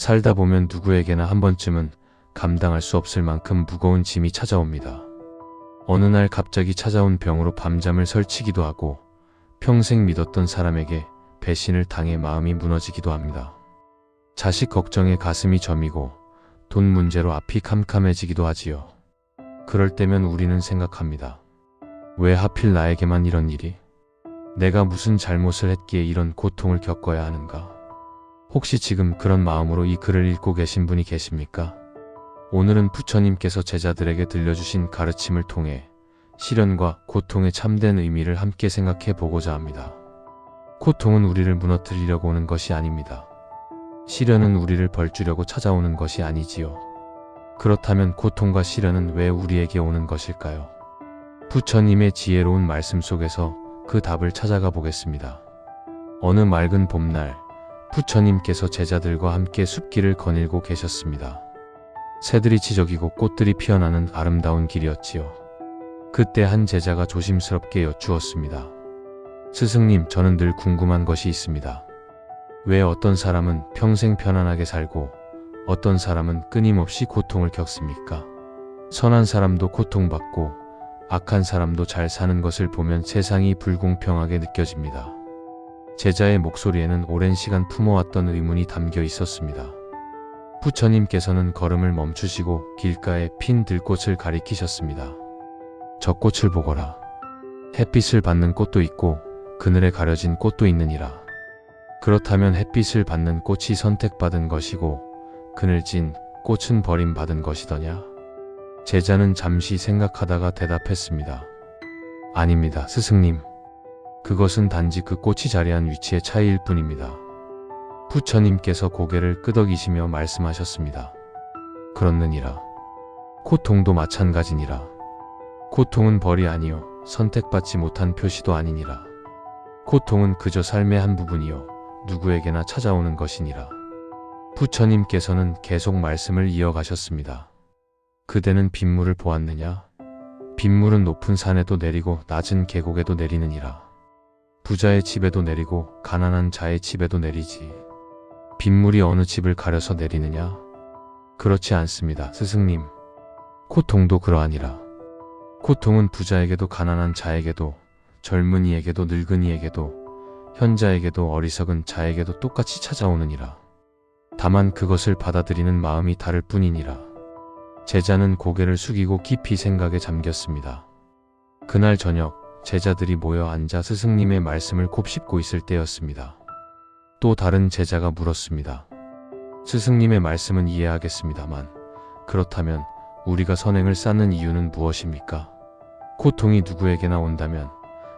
살다 보면 누구에게나 한 번쯤은 감당할 수 없을 만큼 무거운 짐이 찾아옵니다. 어느 날 갑자기 찾아온 병으로 밤잠을 설치기도 하고 평생 믿었던 사람에게 배신을 당해 마음이 무너지기도 합니다. 자식 걱정에 가슴이 저미고 돈 문제로 앞이 캄캄해지기도 하지요. 그럴 때면 우리는 생각합니다. 왜 하필 나에게만 이런 일이? 내가 무슨 잘못을 했기에 이런 고통을 겪어야 하는가? 혹시 지금 그런 마음으로 이 글을 읽고 계신 분이 계십니까? 오늘은 부처님께서 제자들에게 들려주신 가르침을 통해 시련과 고통의 참된 의미를 함께 생각해 보고자 합니다. 고통은 우리를 무너뜨리려고 오는 것이 아닙니다. 시련은 우리를 벌주려고 찾아오는 것이 아니지요. 그렇다면 고통과 시련은 왜 우리에게 오는 것일까요? 부처님의 지혜로운 말씀 속에서 그 답을 찾아가 보겠습니다. 어느 맑은 봄날, 부처님께서 제자들과 함께 숲길을 거닐고 계셨습니다. 새들이 지저귀고 꽃들이 피어나는 아름다운 길이었지요. 그때 한 제자가 조심스럽게 여쭈었습니다. 스승님, 저는 늘 궁금한 것이 있습니다. 왜 어떤 사람은 평생 편안하게 살고 어떤 사람은 끊임없이 고통을 겪습니까? 선한 사람도 고통받고 악한 사람도 잘 사는 것을 보면 세상이 불공평하게 느껴집니다. 제자의 목소리에는 오랜 시간 품어왔던 의문이 담겨 있었습니다. 부처님께서는 걸음을 멈추시고 길가에 핀 들꽃을 가리키셨습니다. 저 꽃을 보거라. 햇빛을 받는 꽃도 있고 그늘에 가려진 꽃도 있느니라. 그렇다면 햇빛을 받는 꽃이 선택받은 것이고 그늘진 꽃은 버림받은 것이더냐? 제자는 잠시 생각하다가 대답했습니다. 아닙니다, 스승님. 그것은 단지 그 꽃이 자리한 위치의 차이일 뿐입니다. 부처님께서 고개를 끄덕이시며 말씀하셨습니다. 그렇느니라. 고통도 마찬가지니라. 고통은 벌이 아니요 선택받지 못한 표시도 아니니라. 고통은 그저 삶의 한 부분이요 누구에게나 찾아오는 것이니라. 부처님께서는 계속 말씀을 이어가셨습니다. 그대는 빗물을 보았느냐? 빗물은 높은 산에도 내리고 낮은 계곡에도 내리느니라. 부자의 집에도 내리고 가난한 자의 집에도 내리지. 빗물이 어느 집을 가려서 내리느냐? 그렇지 않습니다, 스승님. 고통도 그러하니라. 고통은 부자에게도 가난한 자에게도 젊은이에게도 늙은이에게도 현자에게도 어리석은 자에게도 똑같이 찾아오느니라. 다만 그것을 받아들이는 마음이 다를 뿐이니라. 제자는 고개를 숙이고 깊이 생각에 잠겼습니다. 그날 저녁 제자들이 모여 앉아 스승님의 말씀을 곱씹고 있을 때였습니다. 또 다른 제자가 물었습니다. 스승님의 말씀은 이해하겠습니다만 그렇다면 우리가 선행을 쌓는 이유는 무엇입니까? 고통이 누구에게나 온다면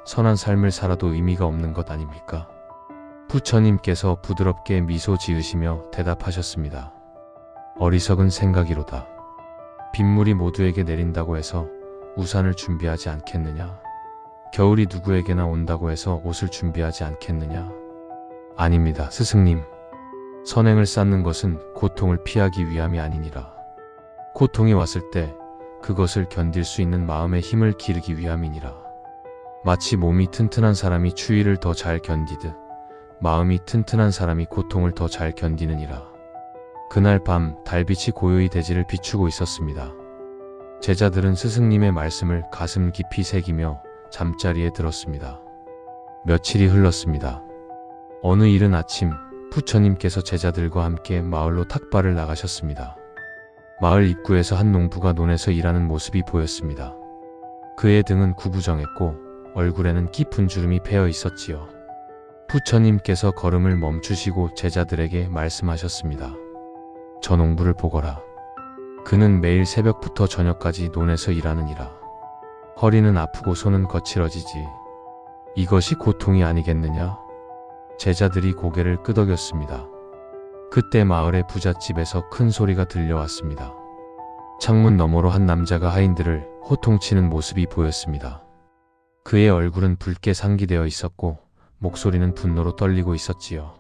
선한 삶을 살아도 의미가 없는 것 아닙니까? 부처님께서 부드럽게 미소 지으시며 대답하셨습니다. 어리석은 생각이로다. 빗물이 모두에게 내린다고 해서 우산을 준비하지 않겠느냐? 겨울이 누구에게나 온다고 해서 옷을 준비하지 않겠느냐? 아닙니다, 스승님. 선행을 쌓는 것은 고통을 피하기 위함이 아니니라. 고통이 왔을 때 그것을 견딜 수 있는 마음의 힘을 기르기 위함이니라. 마치 몸이 튼튼한 사람이 추위를 더 잘 견디듯 마음이 튼튼한 사람이 고통을 더 잘 견디느니라. 그날 밤 달빛이 고요히 대지를 비추고 있었습니다. 제자들은 스승님의 말씀을 가슴 깊이 새기며 잠자리에 들었습니다. 며칠이 흘렀습니다. 어느 이른 아침 부처님께서 제자들과 함께 마을로 탁발을 나가셨습니다. 마을 입구에서 한 농부가 논에서 일하는 모습이 보였습니다. 그의 등은 구부정했고 얼굴에는 깊은 주름이 패여 있었지요. 부처님께서 걸음을 멈추시고 제자들에게 말씀하셨습니다. 저 농부를 보거라. 그는 매일 새벽부터 저녁까지 논에서 일하느니라. 허리는 아프고 손은 거칠어지지. 이것이 고통이 아니겠느냐? 제자들이 고개를 끄덕였습니다. 그때 마을의 부잣집에서 큰 소리가 들려왔습니다. 창문 너머로 한 남자가 하인들을 호통치는 모습이 보였습니다. 그의 얼굴은 붉게 상기되어 있었고 목소리는 분노로 떨리고 있었지요.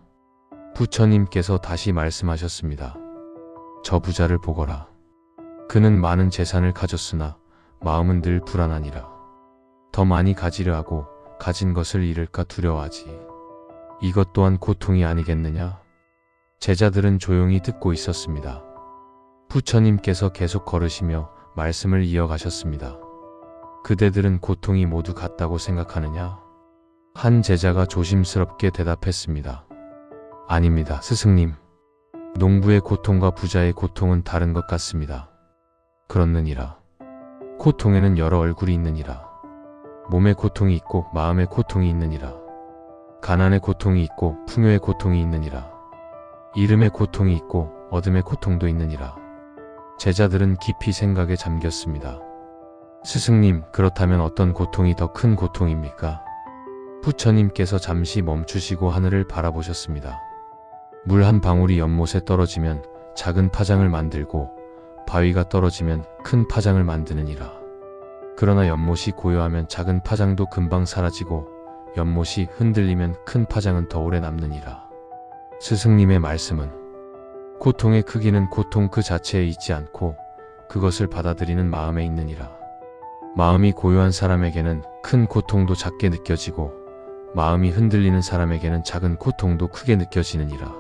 부처님께서 다시 말씀하셨습니다. 저 부자를 보거라. 그는 많은 재산을 가졌으나 마음은 늘 불안하니라. 더 많이 가지려 하고 가진 것을 잃을까 두려워하지. 이것 또한 고통이 아니겠느냐? 제자들은 조용히 듣고 있었습니다. 부처님께서 계속 걸으시며 말씀을 이어가셨습니다. 그대들은 고통이 모두 같다고 생각하느냐? 한 제자가 조심스럽게 대답했습니다. 아닙니다, 스승님. 농부의 고통과 부자의 고통은 다른 것 같습니다. 그렇느니라. 고통에는 여러 얼굴이 있느니라. 몸의 고통이 있고 마음의 고통이 있느니라. 가난의 고통이 있고 풍요의 고통이 있느니라. 이름의 고통이 있고 어둠의 고통도 있느니라. 제자들은 깊이 생각에 잠겼습니다. 스승님, 그렇다면 어떤 고통이 더 큰 고통입니까? 부처님께서 잠시 멈추시고 하늘을 바라보셨습니다. 물 한 방울이 연못에 떨어지면 작은 파장을 만들고 바위가 떨어지면 큰 파장을 만드느니라. 그러나 연못이 고요하면 작은 파장도 금방 사라지고 연못이 흔들리면 큰 파장은 더 오래 남느니라. 스승님의 말씀은 고통의 크기는 고통 그 자체에 있지 않고 그것을 받아들이는 마음에 있느니라. 마음이 고요한 사람에게는 큰 고통도 작게 느껴지고 마음이 흔들리는 사람에게는 작은 고통도 크게 느껴지느니라.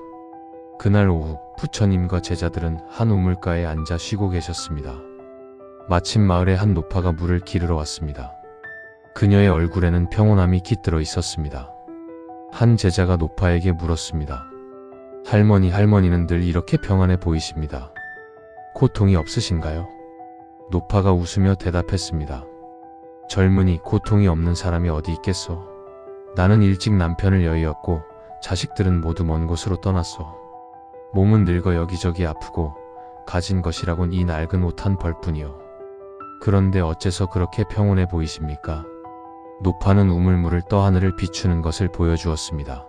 그날 오후 부처님과 제자들은 한 우물가에 앉아 쉬고 계셨습니다. 마침 마을에 한 노파가 물을 기르러 왔습니다. 그녀의 얼굴에는 평온함이 깃들어 있었습니다. 한 제자가 노파에게 물었습니다. 할머니는 늘 이렇게 평안해 보이십니다. 고통이 없으신가요? 노파가 웃으며 대답했습니다. 젊은이, 고통이 없는 사람이 어디 있겠소? 나는 일찍 남편을 여의었고 자식들은 모두 먼 곳으로 떠났소. 몸은 늙어 여기저기 아프고 가진 것이라곤 이 낡은 옷 한 벌뿐이요. 그런데 어째서 그렇게 평온해 보이십니까? 노파는 우물물을 떠 하늘을 비추는 것을 보여주었습니다.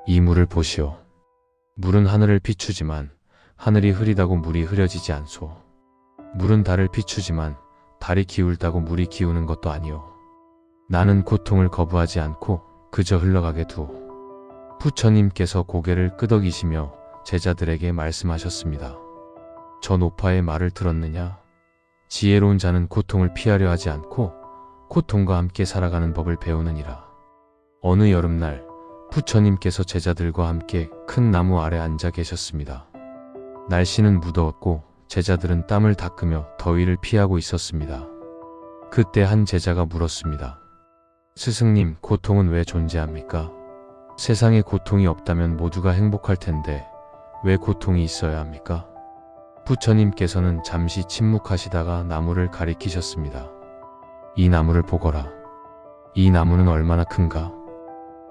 이 물을 보시오. 물은 하늘을 비추지만 하늘이 흐리다고 물이 흐려지지 않소. 물은 달을 비추지만 달이 기울다고 물이 기우는 것도 아니오. 나는 고통을 거부하지 않고 그저 흘러가게 두오. 부처님께서 고개를 끄덕이시며 제자들에게 말씀하셨습니다. 저 노파의 말을 들었느냐? 지혜로운 자는 고통을 피하려 하지 않고 고통과 함께 살아가는 법을 배우느니라. 어느 여름날 부처님께서 제자들과 함께 큰 나무 아래 앉아 계셨습니다. 날씨는 무더웠고 제자들은 땀을 닦으며 더위를 피하고 있었습니다. 그때 한 제자가 물었습니다. 스승님, 고통은 왜 존재합니까? 세상에 고통이 없다면 모두가 행복할 텐데 왜 고통이 있어야 합니까? 부처님께서는 잠시 침묵하시다가 나무를 가리키셨습니다. 이 나무를 보거라. 이 나무는 얼마나 큰가?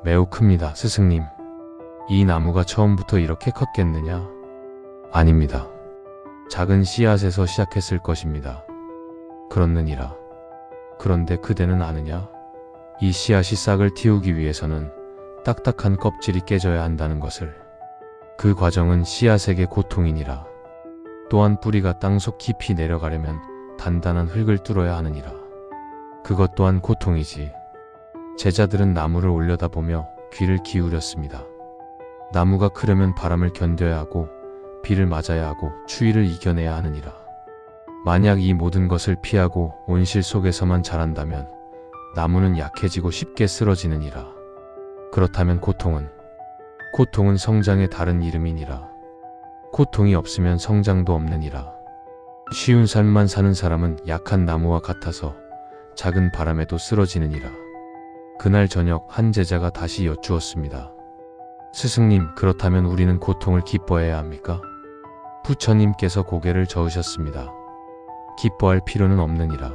매우 큽니다, 스승님. 이 나무가 처음부터 이렇게 컸겠느냐? 아닙니다. 작은 씨앗에서 시작했을 것입니다. 그렇느니라. 그런데 그대는 아느냐? 이 씨앗이 싹을 틔우기 위해서는 딱딱한 껍질이 깨져야 한다는 것을. 그 과정은 씨앗에게 고통이니라. 또한 뿌리가 땅속 깊이 내려가려면 단단한 흙을 뚫어야 하느니라. 그것 또한 고통이지. 제자들은 나무를 올려다보며 귀를 기울였습니다. 나무가 크려면 바람을 견뎌야 하고 비를 맞아야 하고 추위를 이겨내야 하느니라. 만약 이 모든 것을 피하고 온실 속에서만 자란다면 나무는 약해지고 쉽게 쓰러지느니라. 그렇다면 고통은 성장의 다른 이름이니라. 고통이 없으면 성장도 없느니라. 쉬운 삶만 사는 사람은 약한 나무와 같아서 작은 바람에도 쓰러지느니라. 그날 저녁 한 제자가 다시 여쭈었습니다. 스승님, 그렇다면 우리는 고통을 기뻐해야 합니까? 부처님께서 고개를 저으셨습니다. 기뻐할 필요는 없느니라.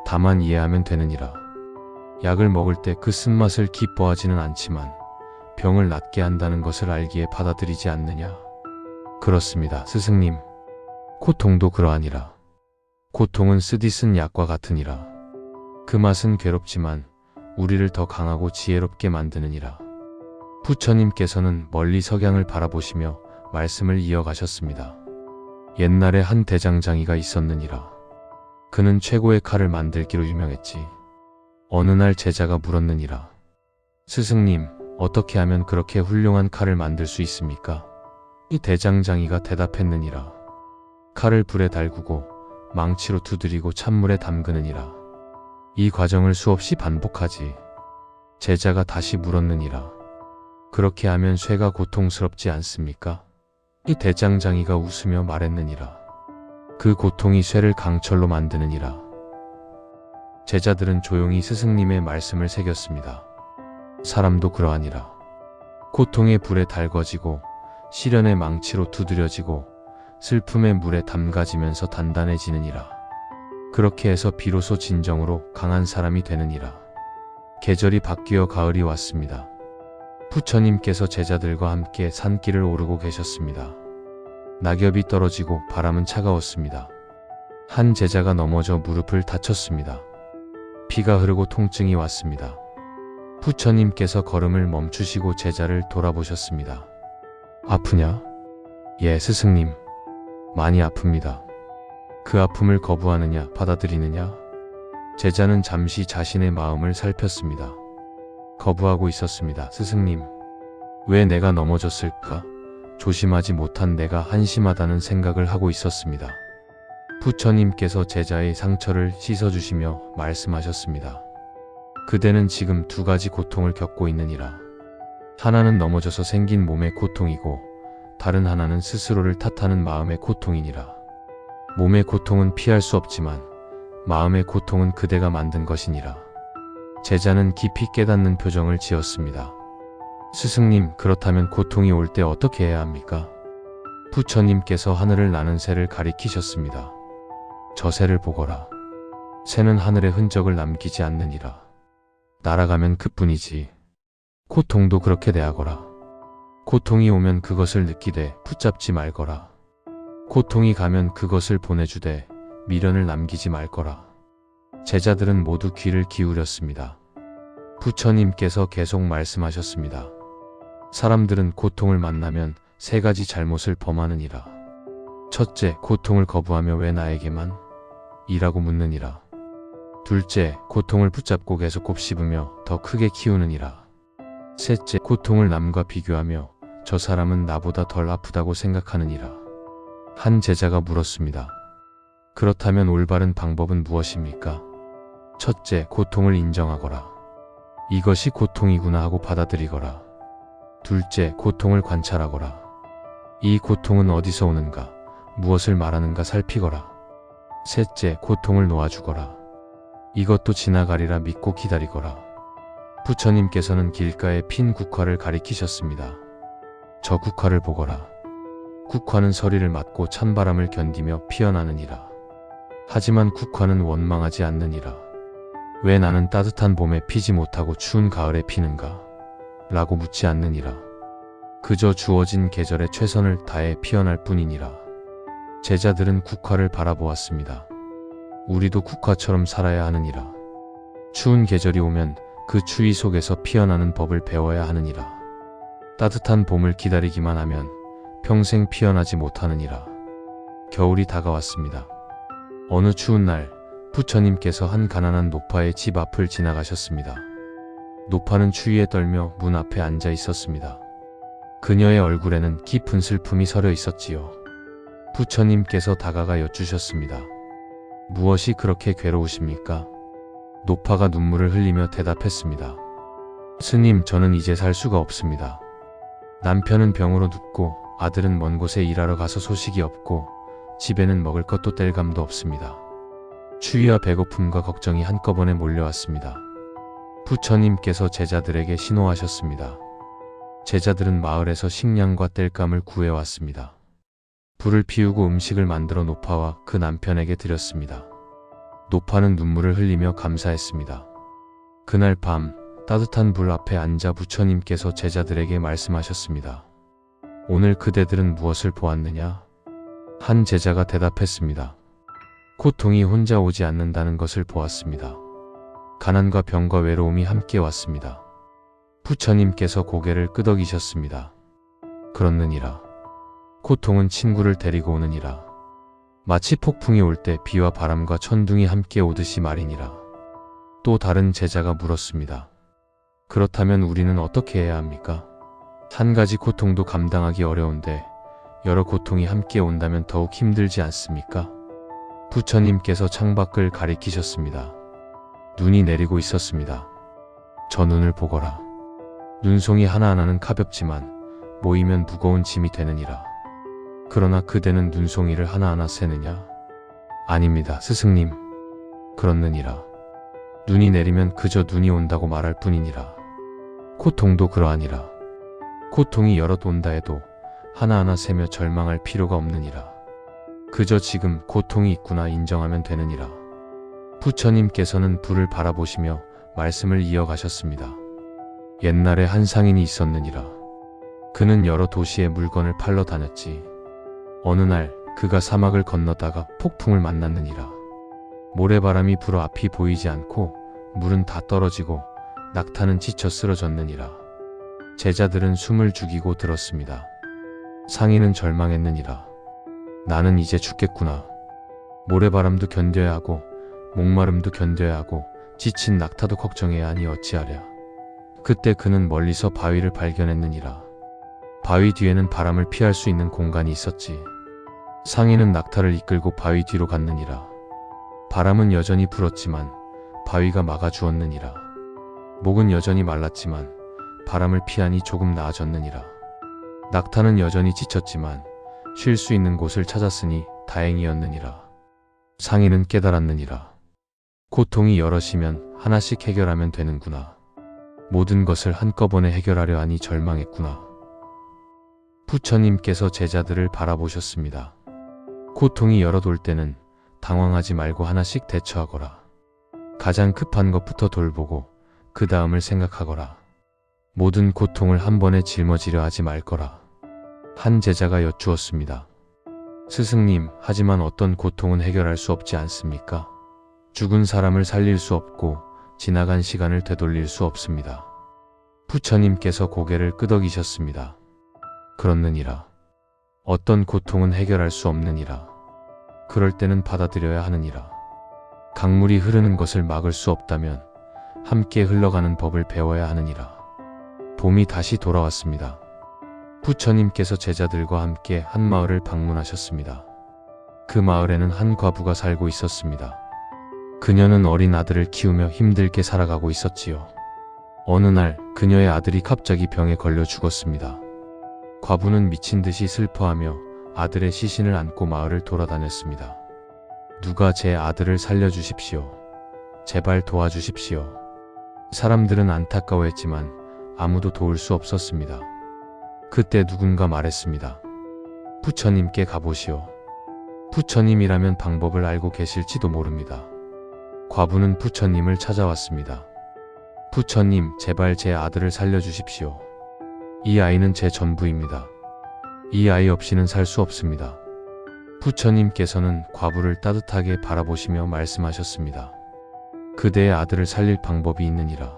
다만 이해하면 되느니라. 약을 먹을 때 그 쓴맛을 기뻐하지는 않지만 병을 낫게 한다는 것을 알기에 받아들이지 않느냐? 그렇습니다, 스승님. 고통도 그러하니라. 고통은 쓰디 쓴 약과 같으니라. 그 맛은 괴롭지만 우리를 더 강하고 지혜롭게 만드느니라. 부처님께서는 멀리 석양을 바라보시며 말씀을 이어가셨습니다. 옛날에 한 대장장이가 있었느니라. 그는 최고의 칼을 만들기로 유명했지. 어느 날 제자가 물었느니라. 스승님, 어떻게 하면 그렇게 훌륭한 칼을 만들 수 있습니까? 이 대장장이가 대답했느니라. 칼을 불에 달구고 망치로 두드리고 찬물에 담그느니라. 이 과정을 수없이 반복하지. 제자가 다시 물었느니라. 그렇게 하면 쇠가 고통스럽지 않습니까? 이 대장장이가 웃으며 말했느니라. 그 고통이 쇠를 강철로 만드느니라. 제자들은 조용히 스승님의 말씀을 새겼습니다. 사람도 그러하니라. 고통의 불에 달궈지고 시련의 망치로 두드려지고 슬픔의 물에 담가지면서 단단해지느니라. 그렇게 해서 비로소 진정으로 강한 사람이 되느니라. 계절이 바뀌어 가을이 왔습니다. 부처님께서 제자들과 함께 산길을 오르고 계셨습니다. 낙엽이 떨어지고 바람은 차가웠습니다. 한 제자가 넘어져 무릎을 다쳤습니다. 피가 흐르고 통증이 왔습니다. 부처님께서 걸음을 멈추시고 제자를 돌아보셨습니다. 아프냐? 예, 스승님. 많이 아픕니다. 그 아픔을 거부하느냐, 받아들이느냐? 제자는 잠시 자신의 마음을 살폈습니다. 거부하고 있었습니다. 스승님, 왜 내가 넘어졌을까? 조심하지 못한 내가 한심하다는 생각을 하고 있었습니다. 부처님께서 제자의 상처를 씻어주시며 말씀하셨습니다. 그대는 지금 두 가지 고통을 겪고 있느니라. 하나는 넘어져서 생긴 몸의 고통이고 다른 하나는 스스로를 탓하는 마음의 고통이니라. 몸의 고통은 피할 수 없지만 마음의 고통은 그대가 만든 것이니라. 제자는 깊이 깨닫는 표정을 지었습니다. 스승님, 그렇다면 고통이 올 때 어떻게 해야 합니까? 부처님께서 하늘을 나는 새를 가리키셨습니다. 저 새를 보거라. 새는 하늘의 흔적을 남기지 않느니라. 날아가면 그뿐이지. 고통도 그렇게 대하거라. 고통이 오면 그것을 느끼되 붙잡지 말거라. 고통이 가면 그것을 보내주되 미련을 남기지 말거라. 제자들은 모두 귀를 기울였습니다. 부처님께서 계속 말씀하셨습니다. 사람들은 고통을 만나면 세 가지 잘못을 범하느니라. 첫째, 고통을 거부하며 왜 나에게만? 이라고 묻느니라. 둘째, 고통을 붙잡고 계속 곱씹으며 더 크게 키우느니라. 셋째, 고통을 남과 비교하며 저 사람은 나보다 덜 아프다고 생각하느니라. 한 제자가 물었습니다. 그렇다면 올바른 방법은 무엇입니까? 첫째, 고통을 인정하거라. 이것이 고통이구나 하고 받아들이거라. 둘째, 고통을 관찰하거라. 이 고통은 어디서 오는가, 무엇을 말하는가 살피거라. 셋째, 고통을 놓아주거라. 이것도 지나가리라 믿고 기다리거라. 부처님께서는 길가에 핀 국화를 가리키셨습니다. 저 국화를 보거라. 국화는 서리를 맞고 찬바람을 견디며 피어나느니라. 하지만 국화는 원망하지 않느니라. 왜 나는 따뜻한 봄에 피지 못하고 추운 가을에 피는가? 라고 묻지 않느니라. 그저 주어진 계절에 최선을 다해 피어날 뿐이니라. 제자들은 국화를 바라보았습니다. 우리도 국화처럼 살아야 하느니라. 추운 계절이 오면 그 추위 속에서 피어나는 법을 배워야 하느니라. 따뜻한 봄을 기다리기만 하면 평생 피어나지 못하느니라. 겨울이 다가왔습니다. 어느 추운 날 부처님께서 한 가난한 노파의 집 앞을 지나가셨습니다. 노파는 추위에 떨며 문 앞에 앉아 있었습니다. 그녀의 얼굴에는 깊은 슬픔이 서려 있었지요. 부처님께서 다가가 여쭈셨습니다. 무엇이 그렇게 괴로우십니까? 노파가 눈물을 흘리며 대답했습니다. 스님, 저는 이제 살 수가 없습니다. 남편은 병으로 눕고 아들은 먼 곳에 일하러 가서 소식이 없고 집에는 먹을 것도 뗄감도 없습니다. 추위와 배고픔과 걱정이 한꺼번에 몰려왔습니다. 부처님께서 제자들에게 신호하셨습니다. 제자들은 마을에서 식량과 뗄감을 구해왔습니다. 불을 피우고 음식을 만들어 노파와 그 남편에게 드렸습니다. 노파는 눈물을 흘리며 감사했습니다. 그날 밤 따뜻한 불 앞에 앉아 부처님께서 제자들에게 말씀하셨습니다. 오늘 그대들은 무엇을 보았느냐? 한 제자가 대답했습니다. 고통이 혼자 오지 않는다는 것을 보았습니다. 가난과 병과 외로움이 함께 왔습니다. 부처님께서 고개를 끄덕이셨습니다. 그렇느니라. 고통은 친구를 데리고 오느니라. 마치 폭풍이 올 때 비와 바람과 천둥이 함께 오듯이 말이니라. 또 다른 제자가 물었습니다. 그렇다면 우리는 어떻게 해야 합니까? 한 가지 고통도 감당하기 어려운데 여러 고통이 함께 온다면 더욱 힘들지 않습니까? 부처님께서 창밖을 가리키셨습니다. 눈이 내리고 있었습니다. 저 눈을 보거라. 눈송이 하나하나는 가볍지만 모이면 무거운 짐이 되느니라. 그러나 그대는 눈송이를 하나하나 세느냐? 아닙니다, 스승님. 그렇느니라. 눈이 내리면 그저 눈이 온다고 말할 뿐이니라. 고통도 그러하니라. 고통이 여럿 온다 해도 하나하나 세며 절망할 필요가 없느니라. 그저 지금 고통이 있구나 인정하면 되느니라. 부처님께서는 불을 바라보시며 말씀을 이어가셨습니다. 옛날에 한 상인이 있었느니라. 그는 여러 도시에 물건을 팔러 다녔지. 어느 날 그가 사막을 건너다가 폭풍을 만났느니라. 모래바람이 불어 앞이 보이지 않고 물은 다 떨어지고 낙타는 지쳐 쓰러졌느니라. 제자들은 숨을 죽이고 들었습니다. 상인은 절망했느니라. 나는 이제 죽겠구나. 모래바람도 견뎌야 하고 목마름도 견뎌야 하고 지친 낙타도 걱정해야 하니 어찌하랴. 그때 그는 멀리서 바위를 발견했느니라. 바위 뒤에는 바람을 피할 수 있는 공간이 있었지. 상인은 낙타를 이끌고 바위 뒤로 갔느니라. 바람은 여전히 불었지만 바위가 막아주었느니라. 목은 여전히 말랐지만 바람을 피하니 조금 나아졌느니라. 낙타는 여전히 지쳤지만 쉴 수 있는 곳을 찾았으니 다행이었느니라. 상인은 깨달았느니라. 고통이 여럿이면 하나씩 해결하면 되는구나. 모든 것을 한꺼번에 해결하려 하니 절망했구나. 부처님께서 제자들을 바라보셨습니다. 고통이 여럿 올 때는 당황하지 말고 하나씩 대처하거라. 가장 급한 것부터 돌보고 그 다음을 생각하거라. 모든 고통을 한 번에 짊어지려 하지 말거라. 한 제자가 여쭈었습니다. 스승님, 하지만 어떤 고통은 해결할 수 없지 않습니까? 죽은 사람을 살릴 수 없고 지나간 시간을 되돌릴 수 없습니다. 부처님께서 고개를 끄덕이셨습니다. 그렇느니라. 어떤 고통은 해결할 수 없느니라. 그럴 때는 받아들여야 하느니라. 강물이 흐르는 것을 막을 수 없다면 함께 흘러가는 법을 배워야 하느니라. 봄이 다시 돌아왔습니다. 부처님께서 제자들과 함께 한 마을을 방문하셨습니다. 그 마을에는 한 과부가 살고 있었습니다. 그녀는 어린 아들을 키우며 힘들게 살아가고 있었지요. 어느 날 그녀의 아들이 갑자기 병에 걸려 죽었습니다. 과부는 미친 듯이 슬퍼하며 아들의 시신을 안고 마을을 돌아다녔습니다. 누가 제 아들을 살려주십시오. 제발 도와주십시오. 사람들은 안타까워했지만 아무도 도울 수 없었습니다. 그때 누군가 말했습니다. 부처님께 가보시오. 부처님이라면 방법을 알고 계실지도 모릅니다. 과부는 부처님을 찾아왔습니다. 부처님, 제발 제 아들을 살려주십시오. 이 아이는 제 전부입니다. 이 아이 없이는 살 수 없습니다. 부처님께서는 과부를 따뜻하게 바라보시며 말씀하셨습니다. 그대의 아들을 살릴 방법이 있느니라.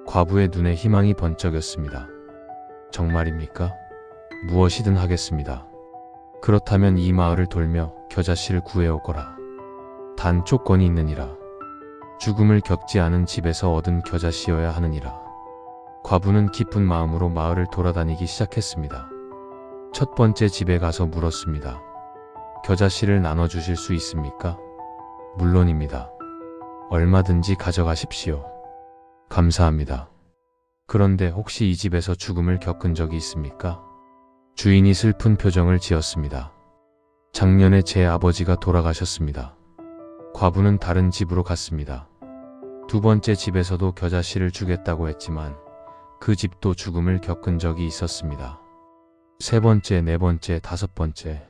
과부의 눈에 희망이 번쩍였습니다. 정말입니까? 무엇이든 하겠습니다. 그렇다면 이 마을을 돌며 겨자씨를 구해오거라. 단 조건이 있느니라. 죽음을 겪지 않은 집에서 얻은 겨자씨여야 하느니라. 과부는 기쁜 마음으로 마을을 돌아다니기 시작했습니다. 첫 번째 집에 가서 물었습니다. 겨자씨를 나눠주실 수 있습니까? 물론입니다. 얼마든지 가져가십시오. 감사합니다. 그런데 혹시 이 집에서 죽음을 겪은 적이 있습니까? 주인이 슬픈 표정을 지었습니다. 작년에 제 아버지가 돌아가셨습니다. 과부는 다른 집으로 갔습니다. 두 번째 집에서도 겨자씨를 주겠다고 했지만 그 집도 죽음을 겪은 적이 있었습니다. 세 번째, 네 번째, 다섯 번째.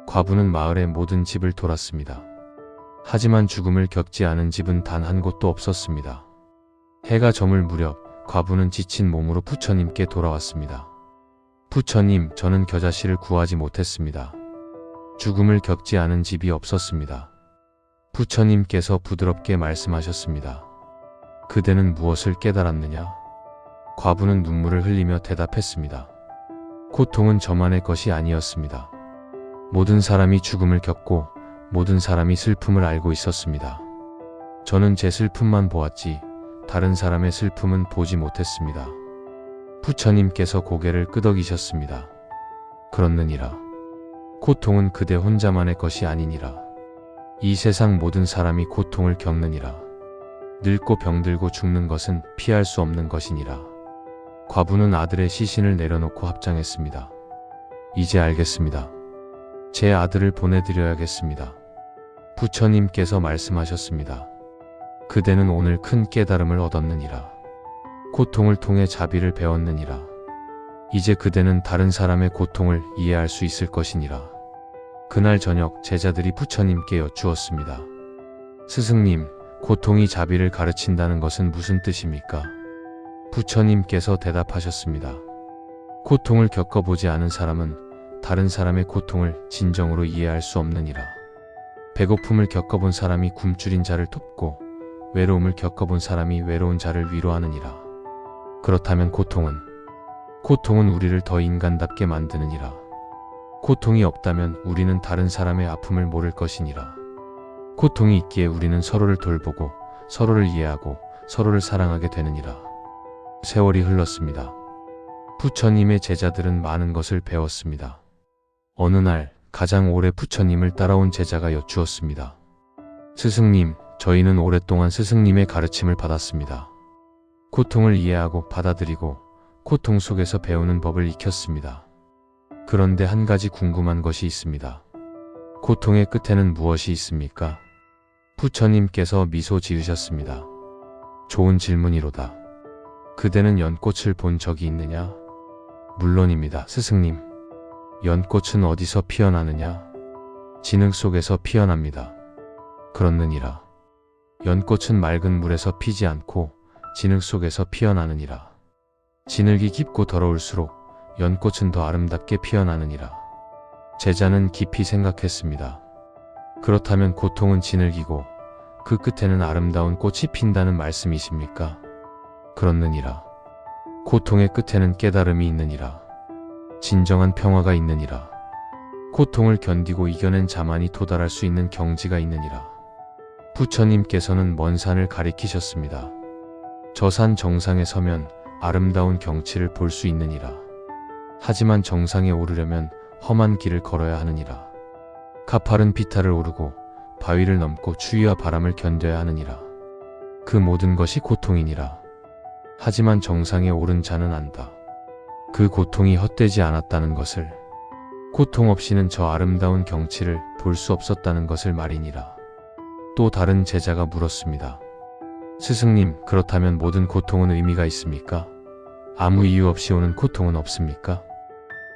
과부는 마을의 모든 집을 돌았습니다. 하지만 죽음을 겪지 않은 집은 단 한 곳도 없었습니다. 해가 저물 무렵 과부는 지친 몸으로 부처님께 돌아왔습니다. 부처님, 저는 겨자씨를 구하지 못했습니다. 죽음을 겪지 않은 집이 없었습니다. 부처님께서 부드럽게 말씀하셨습니다. 그대는 무엇을 깨달았느냐? 과부는 눈물을 흘리며 대답했습니다. 고통은 저만의 것이 아니었습니다. 모든 사람이 죽음을 겪고 모든 사람이 슬픔을 알고 있었습니다. 저는 제 슬픔만 보았지 다른 사람의 슬픔은 보지 못했습니다. 부처님께서 고개를 끄덕이셨습니다. 그렇느니라. 고통은 그대 혼자만의 것이 아니니라. 이 세상 모든 사람이 고통을 겪느니라. 늙고 병들고 죽는 것은 피할 수 없는 것이니라. 과부는 아들의 시신을 내려놓고 합장했습니다. 이제 알겠습니다. 제 아들을 보내드려야겠습니다. 부처님께서 말씀하셨습니다. 그대는 오늘 큰 깨달음을 얻었느니라. 고통을 통해 자비를 배웠느니라. 이제 그대는 다른 사람의 고통을 이해할 수 있을 것이니라. 그날 저녁 제자들이 부처님께 여쭈었습니다. 스승님, 고통이 자비를 가르친다는 것은 무슨 뜻입니까? 부처님께서 대답하셨습니다. 고통을 겪어보지 않은 사람은 다른 사람의 고통을 진정으로 이해할 수 없느니라. 배고픔을 겪어본 사람이 굶주린 자를 돕고 외로움을 겪어본 사람이 외로운 자를 위로하느니라. 그렇다면 고통은 우리를 더 인간답게 만드느니라. 고통이 없다면 우리는 다른 사람의 아픔을 모를 것이니라. 고통이 있기에 우리는 서로를 돌보고 서로를 이해하고 서로를 사랑하게 되느니라. 세월이 흘렀습니다. 부처님의 제자들은 많은 것을 배웠습니다. 어느 날 가장 오래 부처님을 따라온 제자가 여쭈었습니다. 스승님, 저희는 오랫동안 스승님의 가르침을 받았습니다. 고통을 이해하고 받아들이고 고통 속에서 배우는 법을 익혔습니다. 그런데 한 가지 궁금한 것이 있습니다. 고통의 끝에는 무엇이 있습니까? 부처님께서 미소 지으셨습니다. 좋은 질문이로다. 그대는 연꽃을 본 적이 있느냐? 물론입니다, 스승님. 연꽃은 어디서 피어나느냐? 진흙 속에서 피어납니다. 그렇느니라. 연꽃은 맑은 물에서 피지 않고 진흙 속에서 피어나느니라. 진흙이 깊고 더러울수록 연꽃은 더 아름답게 피어나느니라. 제자는 깊이 생각했습니다. 그렇다면 고통은 진흙이고 그 끝에는 아름다운 꽃이 핀다는 말씀이십니까? 그렇느니라. 고통의 끝에는 깨달음이 있느니라. 진정한 평화가 있느니라. 고통을 견디고 이겨낸 자만이 도달할 수 있는 경지가 있느니라. 부처님께서는 먼 산을 가리키셨습니다. 저 산 정상에 서면 아름다운 경치를 볼 수 있느니라. 하지만 정상에 오르려면 험한 길을 걸어야 하느니라. 가파른 비탈을 오르고 바위를 넘고 추위와 바람을 견뎌야 하느니라. 그 모든 것이 고통이니라. 하지만 정상에 오른 자는 안다. 그 고통이 헛되지 않았다는 것을, 고통 없이는 저 아름다운 경치를 볼 수 없었다는 것을 말이니라. 또 다른 제자가 물었습니다. 스승님, 그렇다면 모든 고통은 의미가 있습니까? 아무 이유 없이 오는 고통은 없습니까?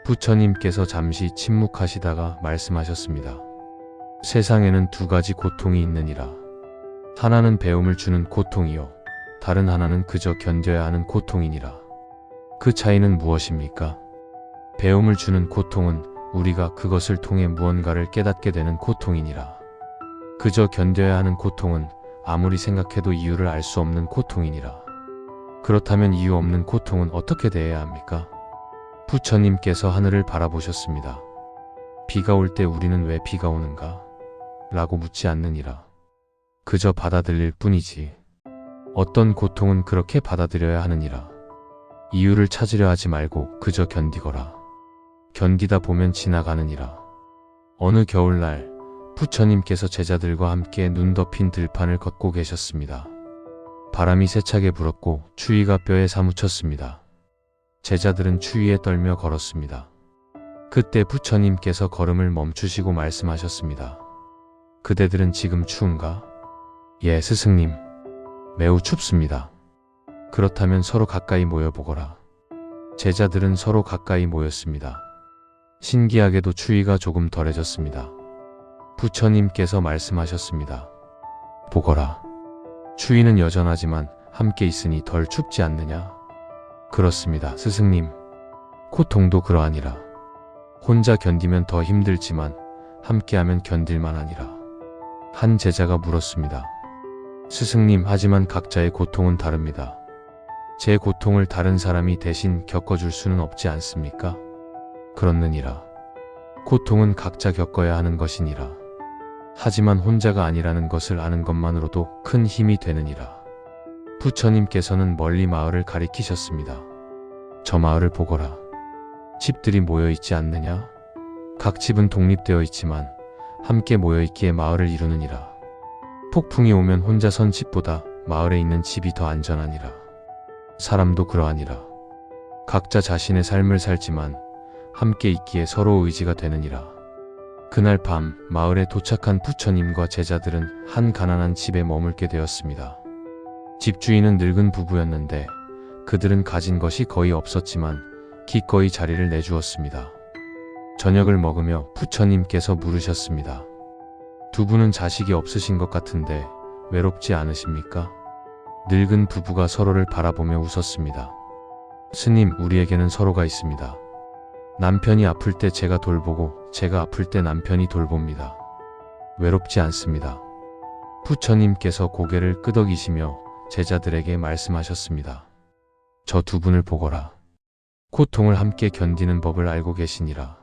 부처님께서 잠시 침묵하시다가 말씀하셨습니다. 세상에는 두 가지 고통이 있느니라. 하나는 배움을 주는 고통이요, 다른 하나는 그저 견뎌야 하는 고통이니라. 그 차이는 무엇입니까? 배움을 주는 고통은 우리가 그것을 통해 무언가를 깨닫게 되는 고통이니라. 그저 견뎌야 하는 고통은 아무리 생각해도 이유를 알 수 없는 고통이니라. 그렇다면 이유 없는 고통은 어떻게 대해야 합니까? 부처님께서 하늘을 바라보셨습니다. 비가 올 때 우리는 왜 비가 오는가? 라고 묻지 않느니라. 그저 받아들일 뿐이지. 어떤 고통은 그렇게 받아들여야 하느니라. 이유를 찾으려 하지 말고 그저 견디거라. 견디다 보면 지나가느니라. 어느 겨울날 부처님께서 제자들과 함께 눈 덮인 들판을 걷고 계셨습니다. 바람이 세차게 불었고 추위가 뼈에 사무쳤습니다. 제자들은 추위에 떨며 걸었습니다. 그때 부처님께서 걸음을 멈추시고 말씀하셨습니다. 그대들은 지금 추운가? 예, 스승님. 매우 춥습니다. 그렇다면 서로 가까이 모여보거라. 제자들은 서로 가까이 모였습니다. 신기하게도 추위가 조금 덜해졌습니다. 부처님께서 말씀하셨습니다. 보거라. 추위는 여전하지만 함께 있으니 덜 춥지 않느냐? 그렇습니다, 스승님. 고통도 그러하니라. 혼자 견디면 더 힘들지만 함께하면 견딜만하니라. 한 제자가 물었습니다. 스승님, 하지만 각자의 고통은 다릅니다. 제 고통을 다른 사람이 대신 겪어줄 수는 없지 않습니까? 그렇느니라. 고통은 각자 겪어야 하는 것이니라. 하지만 혼자가 아니라는 것을 아는 것만으로도 큰 힘이 되느니라. 부처님께서는 멀리 마을을 가리키셨습니다. 저 마을을 보거라. 집들이 모여있지 않느냐? 각 집은 독립되어 있지만 함께 모여있기에 마을을 이루느니라. 폭풍이 오면 혼자 선 집보다 마을에 있는 집이 더 안전하니라. 사람도 그러하니라. 각자 자신의 삶을 살지만 함께 있기에 서로 의지가 되느니라. 그날 밤 마을에 도착한 부처님과 제자들은 한 가난한 집에 머물게 되었습니다. 집주인은 늙은 부부였는데 그들은 가진 것이 거의 없었지만 기꺼이 자리를 내주었습니다. 저녁을 먹으며 부처님께서 물으셨습니다. 두 분은 자식이 없으신 것 같은데 외롭지 않으십니까? 늙은 부부가 서로를 바라보며 웃었습니다. 스님, 우리에게는 서로가 있습니다. 남편이 아플 때 제가 돌보고 제가 아플 때 남편이 돌봅니다. 외롭지 않습니다. 부처님께서 고개를 끄덕이시며 제자들에게 말씀하셨습니다. 저 두 분을 보거라. 고통을 함께 견디는 법을 알고 계시니라.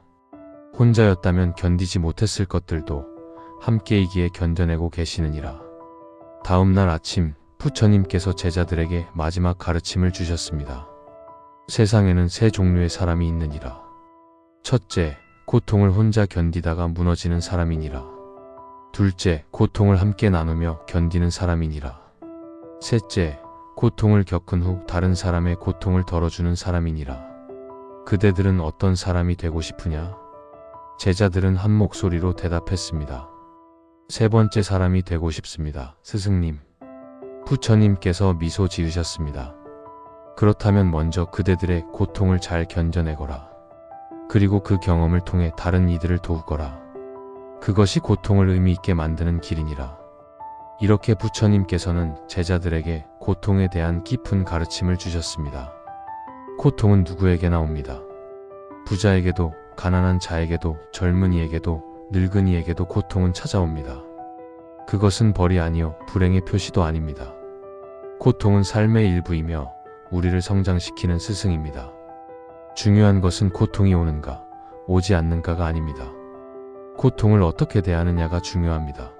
혼자였다면 견디지 못했을 것들도 함께이기에 견뎌내고 계시느니라. 다음 날 아침 부처님께서 제자들에게 마지막 가르침을 주셨습니다. 세상에는 세 종류의 사람이 있느니라. 첫째, 고통을 혼자 견디다가 무너지는 사람이니라. 둘째, 고통을 함께 나누며 견디는 사람이니라. 셋째, 고통을 겪은 후 다른 사람의 고통을 덜어주는 사람이니라. 그대들은 어떤 사람이 되고 싶으냐? 제자들은 한 목소리로 대답했습니다. 세 번째 사람이 되고 싶습니다, 스승님. 부처님께서 미소 지으셨습니다. 그렇다면 먼저 그대들의 고통을 잘 견뎌내거라. 그리고 그 경험을 통해 다른 이들을 도우거라. 그것이 고통을 의미 있게 만드는 길이니라. 이렇게 부처님께서는 제자들에게 고통에 대한 깊은 가르침을 주셨습니다. 고통은 누구에게나 옵니다. 부자에게도, 가난한 자에게도, 젊은이에게도, 늙은이에게도 고통은 찾아옵니다. 그것은 벌이 아니요 불행의 표시도 아닙니다. 고통은 삶의 일부이며 우리를 성장시키는 스승입니다. 중요한 것은 고통이 오는가, 오지 않는가가 아닙니다. 고통을 어떻게 대하느냐가 중요합니다.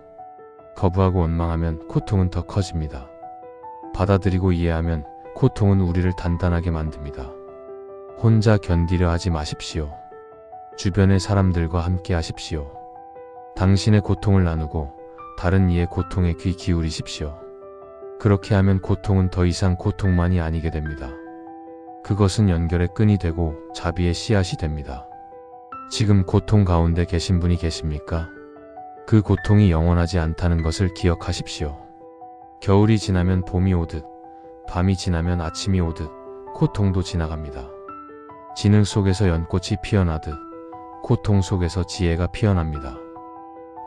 거부하고 원망하면 고통은 더 커집니다. 받아들이고 이해하면 고통은 우리를 단단하게 만듭니다. 혼자 견디려 하지 마십시오. 주변의 사람들과 함께 하십시오. 당신의 고통을 나누고 다른 이의 고통에 귀 기울이십시오. 그렇게 하면 고통은 더 이상 고통만이 아니게 됩니다. 그것은 연결의 끈이 되고 자비의 씨앗이 됩니다. 지금 고통 가운데 계신 분이 계십니까? 그 고통이 영원하지 않다는 것을 기억하십시오. 겨울이 지나면 봄이 오듯, 밤이 지나면 아침이 오듯 고통도 지나갑니다. 진흙 속에서 연꽃이 피어나듯 고통 속에서 지혜가 피어납니다.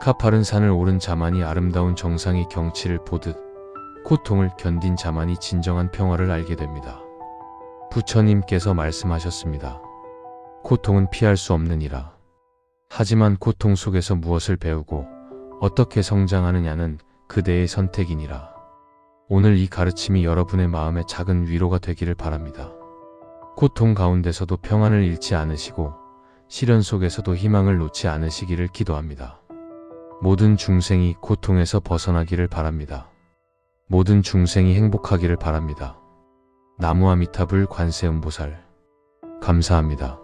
가파른 산을 오른 자만이 아름다운 정상의 경치를 보듯 고통을 견딘 자만이 진정한 평화를 알게 됩니다. 부처님께서 말씀하셨습니다. 고통은 피할 수 없느니라. 하지만 고통 속에서 무엇을 배우고 어떻게 성장하느냐는 그대의 선택이니라. 오늘 이 가르침이 여러분의 마음에 작은 위로가 되기를 바랍니다. 고통 가운데서도 평안을 잃지 않으시고 시련 속에서도 희망을 놓지 않으시기를 기도합니다. 모든 중생이 고통에서 벗어나기를 바랍니다. 모든 중생이 행복하기를 바랍니다. 나무아미타불 관세음보살 감사합니다.